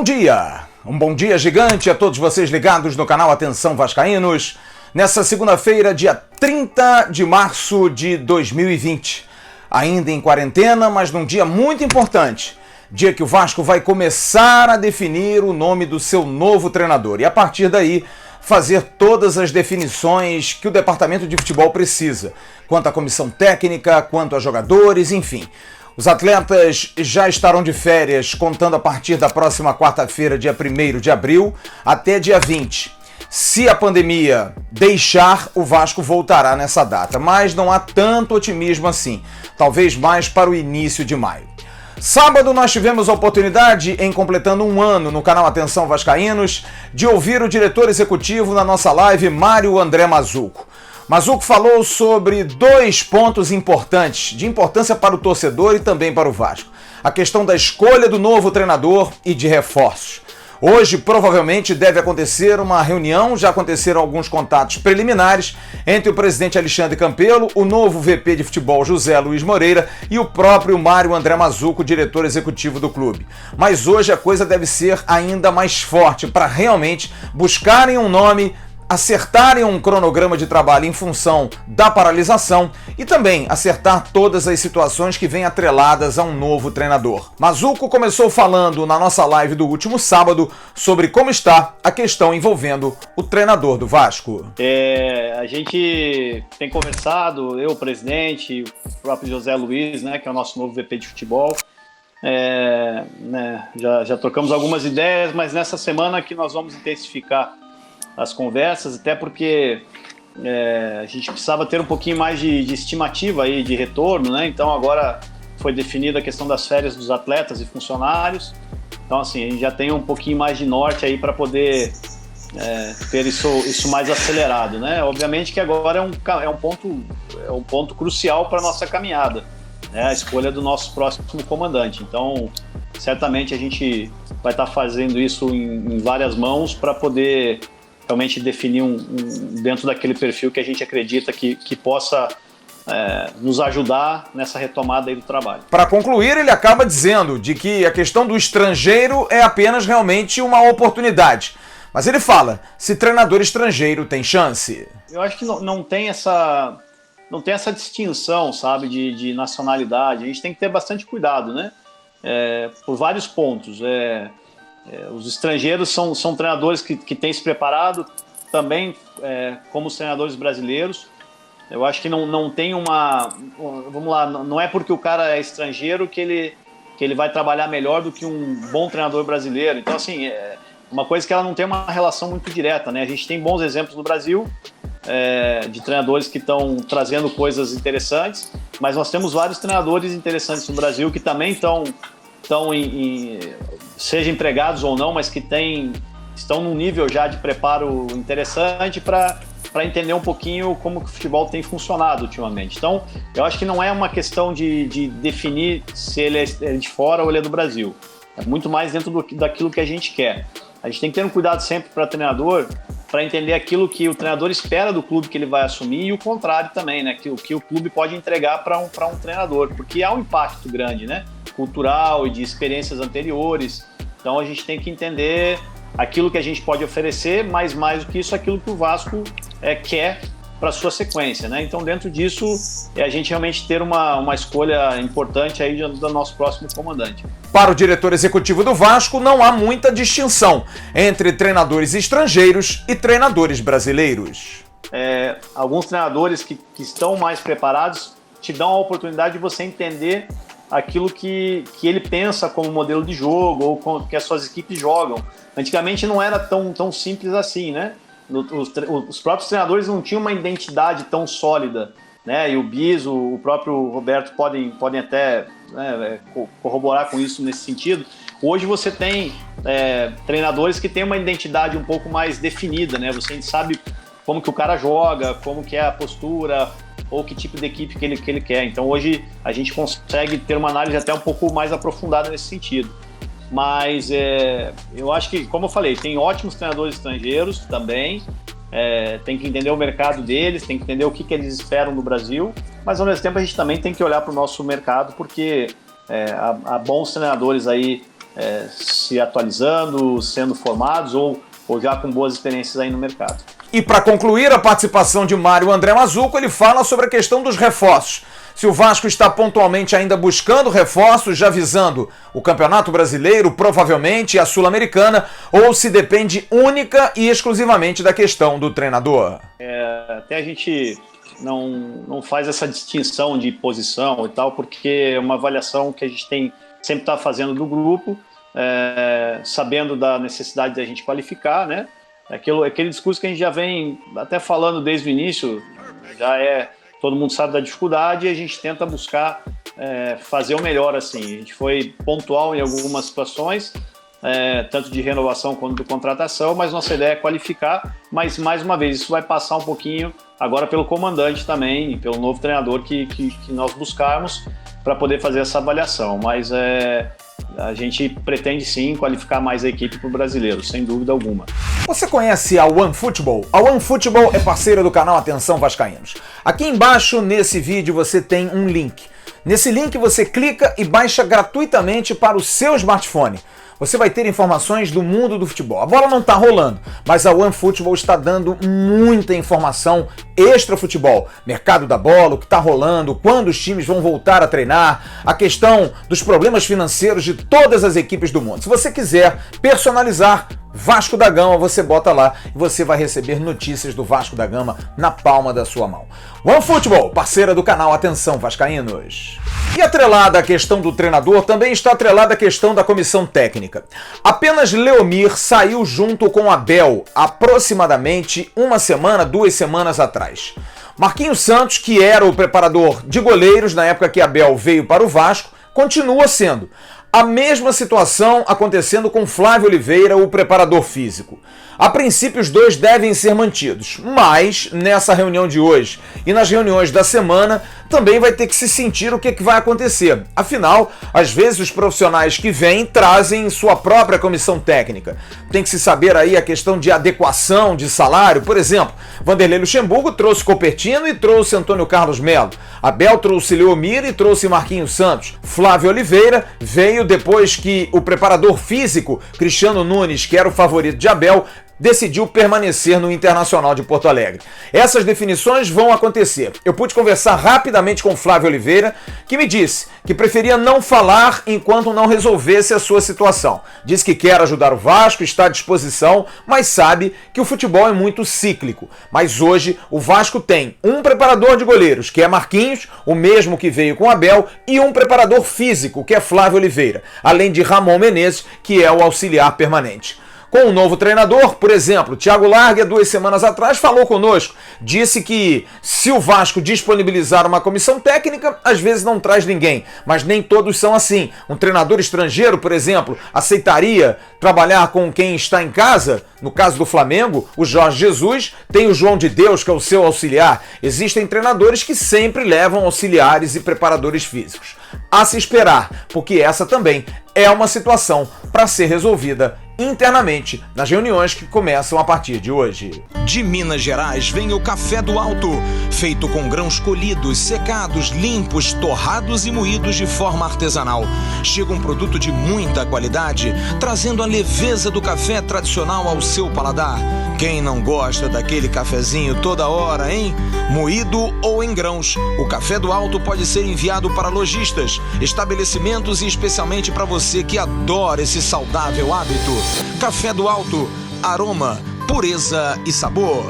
Bom dia! Um bom dia gigante a todos vocês ligados no canal Atenção Vascaínos, nessa segunda-feira, dia 30 de março de 2020. Ainda em quarentena, mas num dia muito importante. Dia que o Vasco vai começar a definir o nome do seu novo treinador. E a partir daí, fazer todas as definições que o departamento de futebol precisa. Quanto à comissão técnica, quanto a jogadores, enfim. Os atletas já estarão de férias, contando a partir da próxima quarta-feira, dia 1º de abril, até dia 20. Se a pandemia deixar, o Vasco voltará nessa data, mas não há tanto otimismo assim, talvez mais para o início de maio. Sábado nós tivemos a oportunidade, em completando um ano no canal Atenção Vascaínos, de ouvir o diretor executivo na nossa live, Mário André Mazzuco. Mazzuco falou sobre dois pontos importantes, de importância para o torcedor e também para o Vasco. A questão da escolha do novo treinador e de reforços. Hoje, provavelmente, deve acontecer uma reunião, já aconteceram alguns contatos preliminares entre o presidente Alexandre Campelo, o novo VP de futebol José Luiz Moreira e o próprio Mário André Mazzuco, diretor executivo do clube. Mas hoje a coisa deve ser ainda mais forte para realmente buscarem um nome, acertarem um cronograma de trabalho em função da paralisação e também acertar todas as situações que vêm atreladas a um novo treinador. Mazzuco começou falando na nossa live do último sábado sobre como está a questão envolvendo o treinador do Vasco. A gente tem conversado, eu, o presidente, o próprio José Luiz, que é o nosso novo VP de futebol, já trocamos algumas ideias, mas nessa semana que nós vamos intensificar as conversas, até porque a gente precisava ter um pouquinho mais de estimativa aí de retorno, Então agora foi definida a questão das férias dos atletas e funcionários, então assim, a gente já tem um pouquinho mais de norte aí para poder ter isso mais acelerado, Obviamente que agora é um ponto crucial para a nossa caminhada, a escolha do nosso próximo comandante, então certamente a gente vai estar fazendo isso em várias mãos para poder realmente definir dentro daquele perfil que a gente acredita que possa nos ajudar nessa retomada aí do trabalho. Para concluir, ele acaba dizendo de que a questão do estrangeiro é apenas realmente uma oportunidade. Mas ele fala, se treinador estrangeiro tem chance. Eu acho que não tem essa distinção, sabe, de nacionalidade. A gente tem que ter bastante cuidado, por vários pontos. Os estrangeiros são treinadores que têm se preparado também como os treinadores brasileiros. Eu acho que não tem vamos lá, não é porque o cara é estrangeiro que ele vai trabalhar melhor do que um bom treinador brasileiro. Então, assim, uma coisa que ela não tem uma relação muito direta, A gente tem bons exemplos no Brasil de treinadores que estão trazendo coisas interessantes, mas nós temos vários treinadores interessantes no Brasil que também estão seja empregados ou não, mas que estão num nível já de preparo interessante para entender um pouquinho como que o futebol tem funcionado ultimamente. Então, eu acho que não é uma questão de definir se ele é de fora ou ele é do Brasil. É muito mais dentro daquilo que a gente quer. A gente tem que ter um cuidado sempre para treinador, para entender aquilo que o treinador espera do clube que ele vai assumir e o contrário também, o que o clube pode entregar para um treinador, porque há um impacto grande, cultural e de experiências anteriores. Então a gente tem que entender aquilo que a gente pode oferecer, mas mais do que isso, aquilo que o Vasco quer para a sua sequência, Então dentro disso é a gente realmente ter uma escolha importante aí do nosso próximo comandante. Para o diretor executivo do Vasco, não há muita distinção entre treinadores estrangeiros e treinadores brasileiros. Alguns treinadores que estão mais preparados te dão a oportunidade de você entender aquilo que ele pensa como modelo de jogo ou que as suas equipes jogam. Antigamente não era tão simples assim, Os próprios treinadores não tinham uma identidade tão sólida, E o Bis, o próprio Roberto podem até corroborar com isso nesse sentido. Hoje você tem treinadores que têm uma identidade um pouco mais definida, Você sabe como que o cara joga, como que é a postura, ou que tipo de equipe que ele quer. Então hoje a gente consegue ter uma análise até um pouco mais aprofundada nesse sentido. Mas eu acho que, como eu falei, tem ótimos treinadores estrangeiros também, tem que entender o mercado deles, tem que entender o que eles esperam do Brasil, mas ao mesmo tempo a gente também tem que olhar para o nosso mercado, porque há bons treinadores aí se atualizando, sendo formados ou já com boas experiências aí no mercado. E para concluir a participação de Mário André Mazzuco, ele fala sobre a questão dos reforços. Se o Vasco está pontualmente ainda buscando reforços, já visando o Campeonato Brasileiro, provavelmente a Sul-Americana, ou se depende única e exclusivamente da questão do treinador. Até a gente não faz essa distinção de posição e tal, porque é uma avaliação que a gente sempre está fazendo do grupo, sabendo da necessidade da gente qualificar, né? Aquele discurso que a gente já vem até falando desde o início, todo mundo sabe da dificuldade e a gente tenta buscar fazer o melhor assim. A gente foi pontual em algumas situações, tanto de renovação quanto de contratação, mas nossa ideia é qualificar, mas mais uma vez isso vai passar um pouquinho agora pelo comandante também, pelo novo treinador que nós buscarmos para poder fazer essa avaliação, mas a gente pretende sim qualificar mais a equipe para o brasileiro, sem dúvida alguma. Você conhece a OneFootball? A OneFootball é parceira do canal Atenção Vascaínos. Aqui embaixo nesse vídeo você tem um link. Nesse link você clica e baixa gratuitamente para o seu smartphone. Você vai ter informações do mundo do futebol. A bola não está rolando, mas a OneFootball está dando muita informação extra futebol. Mercado da bola, o que está rolando, quando os times vão voltar a treinar, a questão dos problemas financeiros de todas as equipes do mundo. Se você quiser personalizar Vasco da Gama, você bota lá e você vai receber notícias do Vasco da Gama na palma da sua mão. OneFootball, parceira do canal Atenção Vascaínos. E atrelada à questão do treinador, também está atrelada a questão da comissão técnica. Apenas Leomir saiu junto com Abel aproximadamente 2 semanas atrás. Marquinhos Santos, que era o preparador de goleiros na época que Abel veio para o Vasco, continua sendo. A mesma situação acontecendo com Flávio Oliveira, o preparador físico. A princípio, os dois devem ser mantidos, mas nessa reunião de hoje e nas reuniões da semana também vai ter que se sentir o que vai acontecer. Afinal, às vezes os profissionais que vêm trazem sua própria comissão técnica. Tem que se saber aí a questão de adequação de salário. Por exemplo, Vanderlei Luxemburgo trouxe Copertino e trouxe Antônio Carlos Melo. Abel trouxe Leomir e trouxe Marquinhos Santos. Flávio Oliveira veio depois que o preparador físico, Cristiano Nunes, que era o favorito de Abel, decidiu permanecer no Internacional de Porto Alegre. Essas definições vão acontecer. Eu pude conversar rapidamente com Flávio Oliveira, que me disse que preferia não falar enquanto não resolvesse a sua situação. Diz que quer ajudar o Vasco, está à disposição, mas sabe que o futebol é muito cíclico. Mas hoje o Vasco tem um preparador de goleiros, que é Marquinhos, o mesmo que veio com Abel, e um preparador físico, que é Flávio Oliveira, além de Ramon Menezes, que é o auxiliar permanente. Com o novo treinador, por exemplo, Thiago Largue, 2 semanas atrás, falou conosco. Disse que se o Vasco disponibilizar uma comissão técnica, às vezes não traz ninguém. Mas nem todos são assim. Um treinador estrangeiro, por exemplo, aceitaria trabalhar com quem está em casa? No caso do Flamengo, o Jorge Jesus tem o João de Deus, que é o seu auxiliar. Existem treinadores que sempre levam auxiliares e preparadores físicos. A se esperar, porque essa também é uma situação para ser resolvida internamente nas reuniões que começam a partir de hoje. De Minas Gerais vem o Café do Alto, feito com grãos colhidos, secados, limpos, torrados e moídos de forma artesanal. Chega um produto de muita qualidade, trazendo a leveza do café tradicional ao seu paladar. Quem não gosta daquele cafezinho toda hora, hein? Moído ou em grãos, o Café do Alto pode ser enviado para lojistas, estabelecimentos e especialmente para você que adora esse saudável hábito. Café do Alto, aroma, pureza e sabor.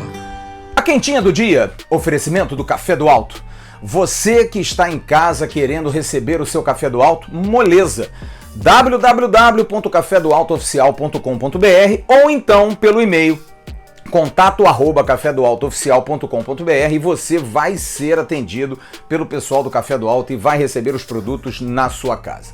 A quentinha do dia, oferecimento do Café do Alto. Você que está em casa querendo receber o seu Café do Alto, moleza. www.cafedoaltooficial.com.br ou então pelo e-mail contato@cafedoaltooficial.com.br e você vai ser atendido pelo pessoal do Café do Alto e vai receber os produtos na sua casa.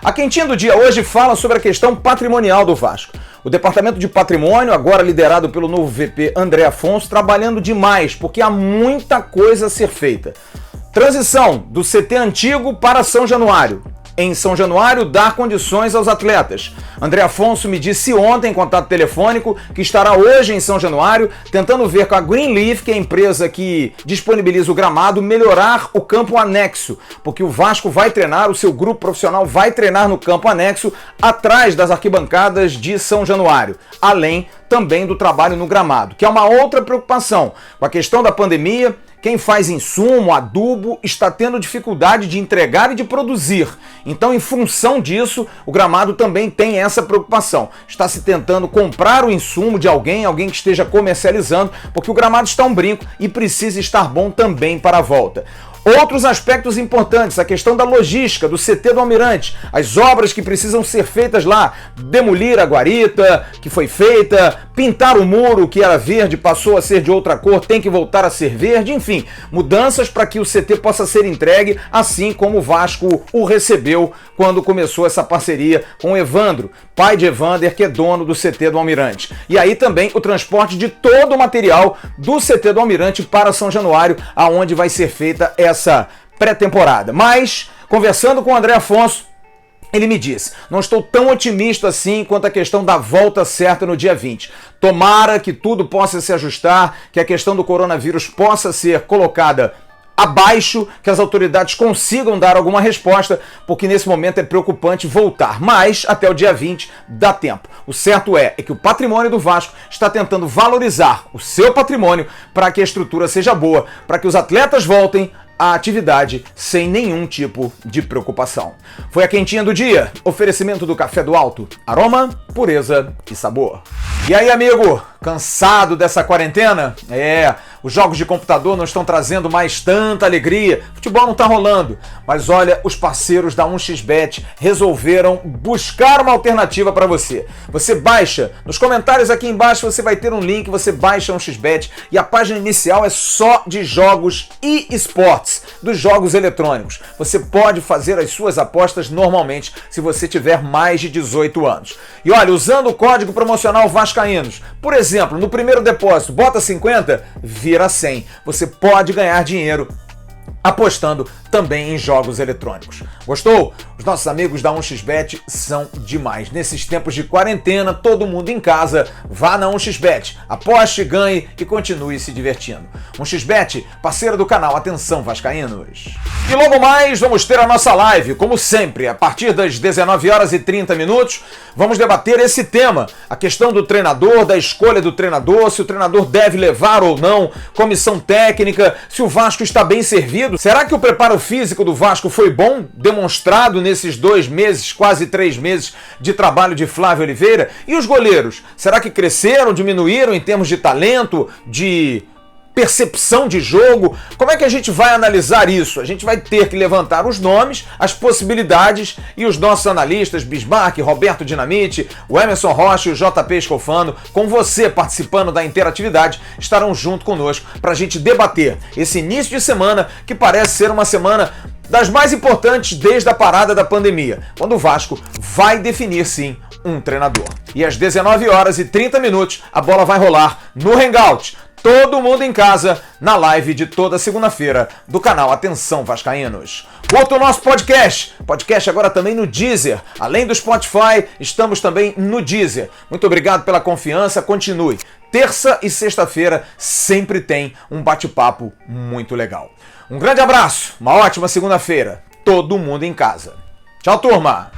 A quentinha do dia hoje fala sobre a questão patrimonial do Vasco. O Departamento de Patrimônio, agora liderado pelo novo VP André Afonso, trabalhando demais, porque há muita coisa a ser feita. Transição do CT antigo para São Januário. em São Januário dar condições aos atletas. André Afonso me disse ontem, em contato telefônico, que estará hoje em São Januário tentando ver com a Greenleaf, que é a empresa que disponibiliza o gramado, melhorar o campo anexo, porque o Vasco vai treinar, o seu grupo profissional vai treinar no campo anexo atrás das arquibancadas de São Januário, além também do trabalho no gramado, que é uma outra preocupação. Com a questão da pandemia, quem faz insumo, adubo, está tendo dificuldade de entregar e de produzir. Então, em função disso, o gramado também tem essa preocupação. Está se tentando comprar o insumo de alguém que esteja comercializando, porque o gramado está um brinco e precisa estar bom também para a volta. Outros aspectos importantes, a questão da logística, do CT do Almirante, as obras que precisam ser feitas lá, demolir a guarita que foi feita, pintar o muro que era verde, passou a ser de outra cor, tem que voltar a ser verde, enfim, mudanças para que o CT possa ser entregue, assim como o Vasco o recebeu quando começou essa parceria com o Evandro, pai de Evander, que é dono do CT do Almirante. E aí também o transporte de todo o material do CT do Almirante para São Januário, aonde vai ser feita essa pré-temporada. Mas, conversando com o André Afonso, ele me disse, não estou tão otimista assim quanto a questão da volta certa no dia 20. Tomara que tudo possa se ajustar, que a questão do coronavírus possa ser colocada abaixo, que as autoridades consigam dar alguma resposta, porque nesse momento é preocupante voltar. Mas até o dia 20 dá tempo. O certo é que o patrimônio do Vasco está tentando valorizar o seu patrimônio para que a estrutura seja boa, para que os atletas voltem a atividade sem nenhum tipo de preocupação. Foi a quentinha do dia, oferecimento do Café do Alto, aroma, pureza e sabor. E aí, amigo, cansado dessa quarentena? Os jogos de computador não estão trazendo mais tanta alegria, futebol não tá rolando, mas olha, os parceiros da 1xBet resolveram buscar uma alternativa para você. Você baixa, nos comentários aqui embaixo você vai ter um link, você baixa a 1xBet e a página inicial é só de jogos e esportes, dos jogos eletrônicos. Você pode fazer as suas apostas normalmente se você tiver mais de 18 anos. E olha, usando o código promocional Vascaínos, por exemplo, no primeiro depósito, bota 50, vira 100. Você pode ganhar dinheiro apostando também em jogos eletrônicos. Gostou? Os nossos amigos da 1xBet são demais. Nesses tempos de quarentena, todo mundo em casa, vá na 1xBet, aposte, ganhe e continue se divertindo. 1xBet, parceira do canal Atenção Vascaínos. E logo mais vamos ter a nossa live, como sempre, a partir das 19h30, vamos debater esse tema, a questão do treinador, da escolha do treinador, se o treinador deve levar ou não, comissão técnica, se o Vasco está bem servido. Será que o preparo físico do Vasco foi bom, demonstrado nesses 2 meses, quase 3 meses de trabalho de Flávio Oliveira? E os goleiros? Será que cresceram, diminuíram em termos de talento, de percepção de jogo? Como é que a gente vai analisar isso? A gente vai ter que levantar os nomes, as possibilidades, e os nossos analistas, Bismarck, Roberto Dinamite, o Emerson Rocha e o JP Escofano, com você participando da interatividade, estarão junto conosco para a gente debater esse início de semana, que parece ser uma semana das mais importantes desde a parada da pandemia, quando o Vasco vai definir sim um treinador. E às 19h30 a bola vai rolar no Hangout. Todo mundo em casa, na live de toda segunda-feira do canal Atenção Vascaínos. Curta o nosso podcast agora também no Deezer. Além do Spotify, estamos também no Deezer. Muito obrigado pela confiança, continue. Terça e sexta-feira sempre tem um bate-papo muito legal. Um grande abraço, uma ótima segunda-feira. Todo mundo em casa. Tchau, turma!